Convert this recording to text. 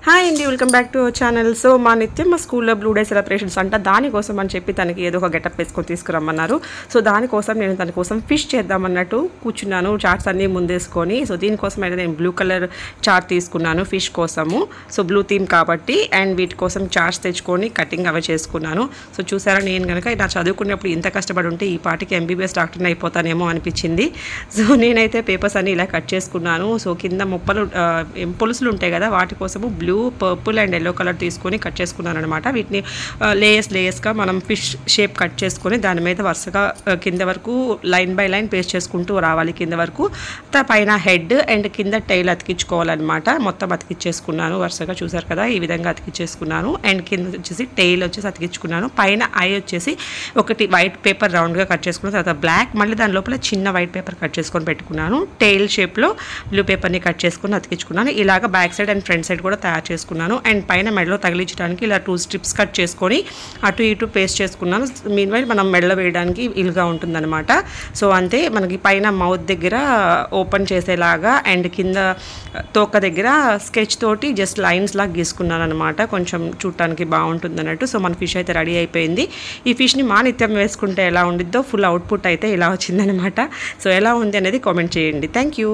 Hi అండి, welcome back to our channel. So మా నిత్యం మా స్కూల్లో బ్లూ డే సెలబ్రేషన్స్ అంట, దానికోసం అని చెప్పి తనకి ఏదో ఒక గెటప్ వేసుకొని తీసుకురమ్మన్నారు. సో దానికోసం నేను తన కోసం ఫిష్ చేద్దామన్నట్టు కూర్చున్నాను, చార్ట్స్ అన్నీ ముందేసుకొని. సో దీనికోసం అయితే నేను బ్లూ కలర్ చార్ట్ తీసుకున్నాను ఫిష్ కోసము. సో బ్లూ థీమ్ కాబట్టి, అండ్ వీటి కోసం చార్ట్స్ తెచ్చుకొని కటింగ్ అవి చేసుకున్నాను. సో చూసారా, నేను కనుక ఇలా చదువుకునేప్పుడు ఇంత కష్టపడి ఉంటే ఈ పాటికి ఎంబీబీఎస్ డాక్టర్ని అయిపోతానేమో అనిపించింది. సో నేనైతే పేపర్స్ అన్నీ ఇలా కట్ చేసుకున్నాను. సో కింద పొలుసులు ఉంటాయి కదా, వాటి కోసము blue, purple and yellow colour తీసుకొని కట్ చేసుకున్నాను అనమాట. వీటిని లేయర్స్గా మనం ఫిష్ షేప్ కట్ చేసుకొని దాని మీద వరుసగా కింద వరకు లైన్ బై లైన్ పేస్ట్ చేసుకుంటూ రావాలి కింద వరకు. పైన హెడ్ అండ్ కింద టైల్ అతికించుకోవాలన్నమాట. మొత్తం అతికించేసుకున్నాను వరుసగా, చూసారు కదా, ఈ విధంగా అతికించేసుకున్నాను. అండ్ కింద వచ్చేసి టైల్ వచ్చేసి అతికించుకున్నాను. పైన ఐ వచ్చేసి ఒకటి వైట్ పేపర్ రౌండ్గా కట్ చేసుకున్న తర్వాత బ్లాక్, మళ్ళీ దాని లోపల చిన్న వైట్ పేపర్ కట్ చేసుకొని పెట్టుకున్నాను. టైల్ షేప్లో బ్లూ పేపర్ని కట్ చేసుకొని అతికించుకున్నాను. ఇలాగ back side and front side కూడా తయారు చేసుకున్నాను. అండ్ పైన మెడలో తగిలించడానికి ఇలా 2 స్ట్రిప్స్ కట్ చేసుకొని అటు ఇటు పేస్ట్ చేసుకున్నాను. మీన్వైల్ మనం మెడలో వేయడానికి వీలుగా ఉంటుందన్నమాట. సో అంతే, మనకి పైన మౌత్ దగ్గర ఓపెన్ చేసేలాగా అండ్ కింద తోక దగ్గర స్కెచ్ తోటి జస్ట్ లైన్స్ లాగా గీసుకున్నాను అనమాట, కొంచెం చూడటానికి బాగుంటుంది అన్నట్టు. సో మన ఫిష్ అయితే రెడీ అయిపోయింది. ఈ ఫిష్ని మా నిత్యం వేసుకుంటే ఎలా ఉండిద్దో ఫుల్ అవుట్పుట్ అయితే ఇలా వచ్చిందనమాట. సో ఎలా ఉంది అనేది కామెంట్ చేయండి. Thank you.